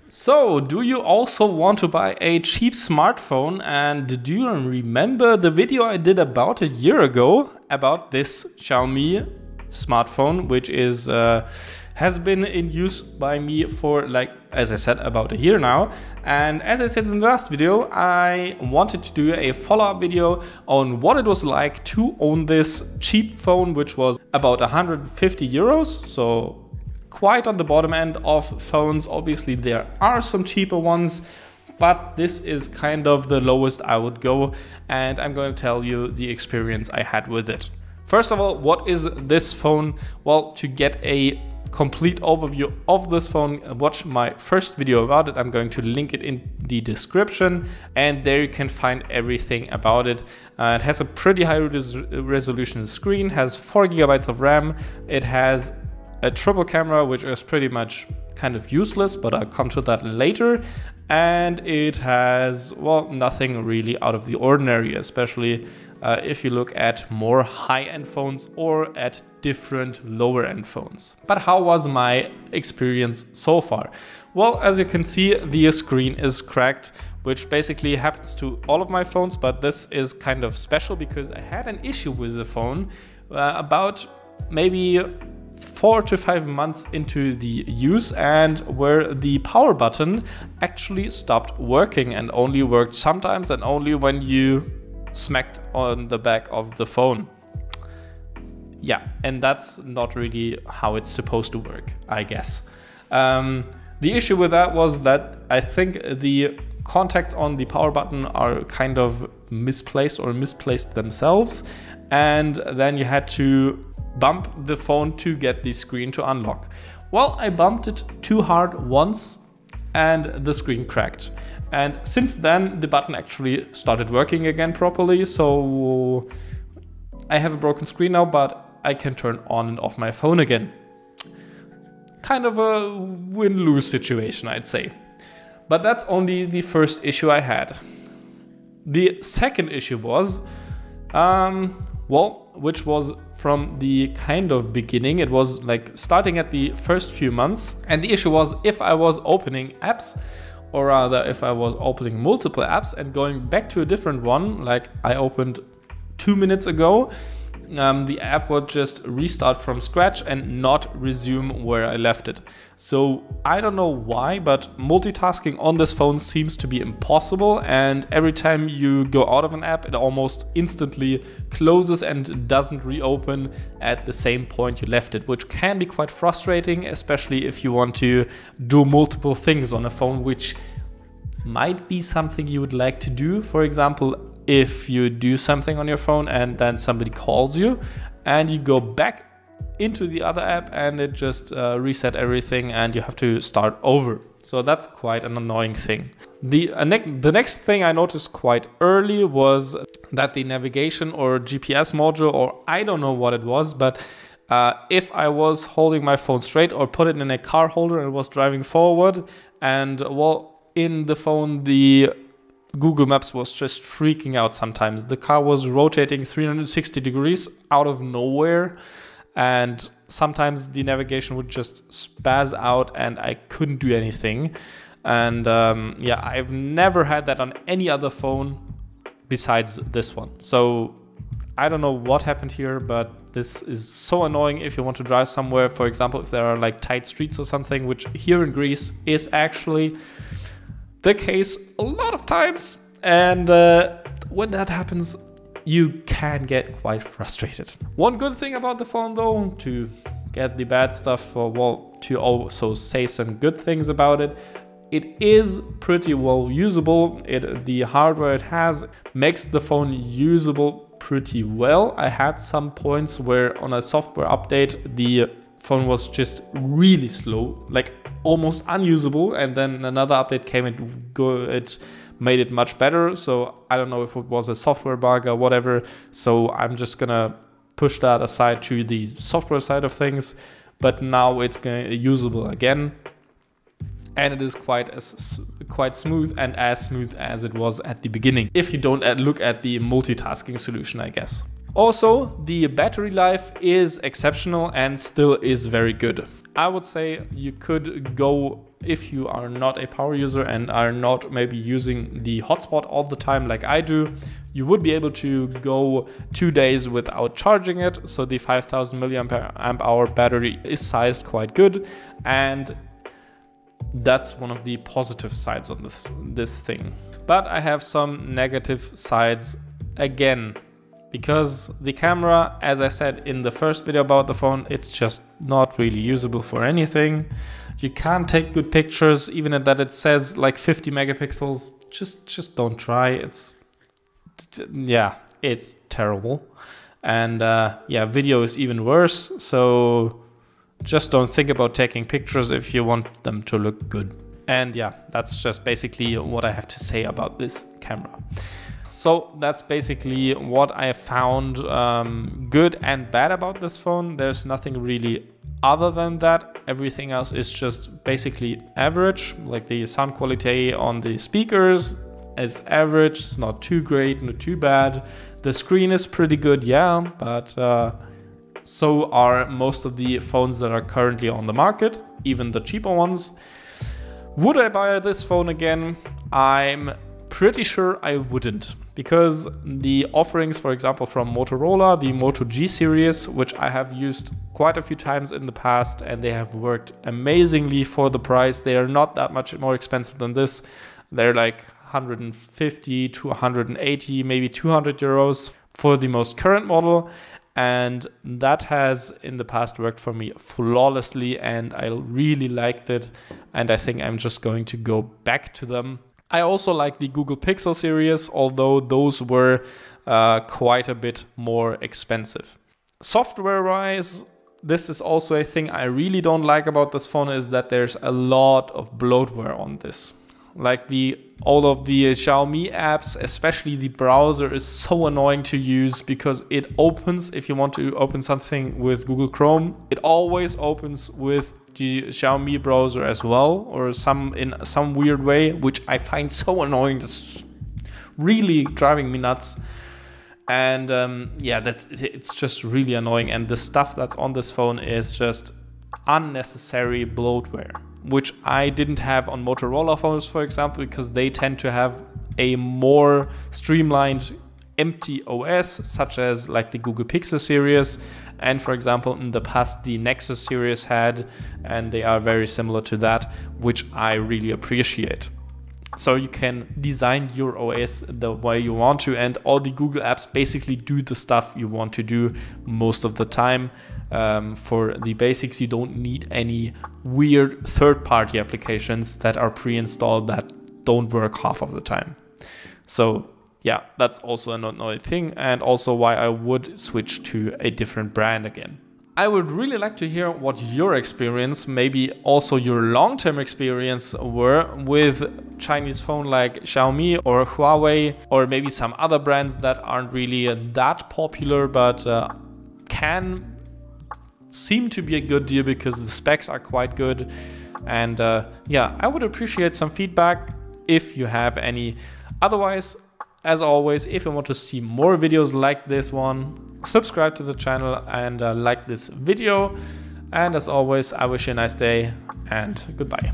So, do you also want to buy a cheap smartphone? And do you remember the video I did about a year ago about this Xiaomi smartphone, which is has been in use by me for, like, as I said, about a year now. And as I said in the last video, I wanted to do a follow-up video on what it was like to own this cheap phone, which was about 150 euros. So quite on the bottom end of phones. Obviously there are some cheaper ones, but this is kind of the lowest I would go, and I'm going to tell you the experience I had with it. First of all, what is this phone? Well, to get a complete overview of this phone, watch my first video about it. I'm going to link it in the description, and there you can find everything about it. It has a pretty high resolution screen, has 4 GB of RAM, it has a triple camera, which is pretty much kind of useless, but I'll come to that later. And it has, well, nothing really out of the ordinary, especially if you look at more high-end phones or at different lower-end phones. But how was my experience so far? Well, as you can see, the screen is cracked, which basically happens to all of my phones, but this is kind of special because I had an issue with the phone about maybe 4 to 5 months into the use, and where the power button actually stopped working and only worked sometimes, and only when you smacked on the back of the phone. Yeah, and that's not really how it's supposed to work, I guess. The issue with that was that I think the contacts on the power button are kind of misplaced or misplaced themselves, and then you had to bump the phone to get the screen to unlock. Well, I bumped it too hard once and the screen cracked. And since then, the button actually started working again properly. So I have a broken screen now, but I can turn on and off my phone again. Kind of a win-lose situation, I'd say. But that's only the first issue I had. The second issue was, well, which was from the kind of beginning. It was like starting at the first few months. And the issue was, if I was opening apps, or rather if I was opening multiple apps and going back to a different one, like I opened 2 minutes ago, the app would just restart from scratch and not resume where I left it. So I don't know why, but multitasking on this phone seems to be impossible, and every time you go out of an app, it almost instantly closes and doesn't reopen at the same point you left it, which can be quite frustrating, especially if you want to do multiple things on a phone, which might be something you would like to do. For example, if you do something on your phone and then somebody calls you and you go back into the other app and it just reset everything and you have to start over. So that's quite an annoying thing. The next thing I noticed quite early was that the navigation or GPS module, or I don't know what it was, but if I was holding my phone straight or put it in a car holder and was driving forward, and well, in the phone the Google Maps was just freaking out sometimes. The car was rotating 360 degrees out of nowhere, and sometimes the navigation would just spaz out and I couldn't do anything. And yeah, I've never had that on any other phone besides this one. So I don't know what happened here, but this is so annoying if you want to drive somewhere. For example, if there are like tight streets or something, which here in Greece is actually the case a lot of times, and when that happens, you can get quite frustrated. One good thing about the phone, though, to get the bad stuff, or well, to also say some good things about it, it is pretty well usable. The hardware it has makes the phone usable pretty well. I had some points where on a software update, the phone was just really slow, like almost unusable, and then another update came and it made it much better. So I don't know if it was a software bug or whatever, so I'm just gonna push that aside to the software side of things. But now it's usable again, and it is quite smooth, and as smooth as it was at the beginning, if you don't look at the multitasking solution, I guess. Also, the battery life is exceptional and still is very good. I would say you could go if you are not a power user and are not maybe using the hotspot all the time like I do, you would be able to go 2 days without charging it. So the 5000 mAh battery is sized quite good, and that's one of the positive sides on this thing. But I have some negative sides again, because the camera, as I said in the first video about the phone, it's just not really usable for anything. You can't take good pictures, even at that it says like 50 megapixels. Just don't try. It's terrible. And yeah, video is even worse. So just don't think about taking pictures if you want them to look good. And yeah, that's just basically what I have to say about this camera. So that's basically what I found good and bad about this phone. There's nothing really other than that. Everything else is just basically average. Like the sound quality on the speakers is average. It's not too great, not too bad. The screen is pretty good, yeah, but so are most of the phones that are currently on the market, even the cheaper ones. Would I buy this phone again? I'm pretty sure I wouldn't, because the offerings, for example, from Motorola, the Moto G series, which I have used quite a few times in the past, and they have worked amazingly for the price. They are not that much more expensive than this. They're like 150 to 180, maybe 200 euros for the most current model. And that has in the past worked for me flawlessly, and I really liked it. And I think I'm just going to go back to them. I also like the Google Pixel series, although those were quite a bit more expensive. Software-wise, this is also a thing I really don't like about this phone, is that there's a lot of bloatware on this. Like all of the Xiaomi apps, especially the browser, is so annoying to use because it opens, if you want to open something with Google Chrome, it always opens with the Xiaomi browser as well, or in some weird way, which I find so annoying. It's really driving me nuts. And yeah, it's just really annoying. And the stuff that's on this phone is just unnecessary bloatware, which I didn't have on Motorola phones, for example, because they tend to have a more streamlined empty OS, such as like the Google Pixel series, and for example in the past the Nexus series had, and they are very similar to that, which I really appreciate. So you can design your OS the way you want to, and all the Google apps basically do the stuff you want to do most of the time. For the basics, you don't need any weird third-party applications that are pre-installed that don't work half of the time. So yeah, that's also another thing, and also why I would switch to a different brand again. I would really like to hear what your experience, maybe also your long-term experience, were with Chinese phone like Xiaomi or Huawei, or maybe some other brands that aren't really that popular, but can seem to be a good deal because the specs are quite good. And yeah, I would appreciate some feedback if you have any. Otherwise, as always, if you want to see more videos like this one, subscribe to the channel and like this video. And as always, I wish you a nice day and goodbye.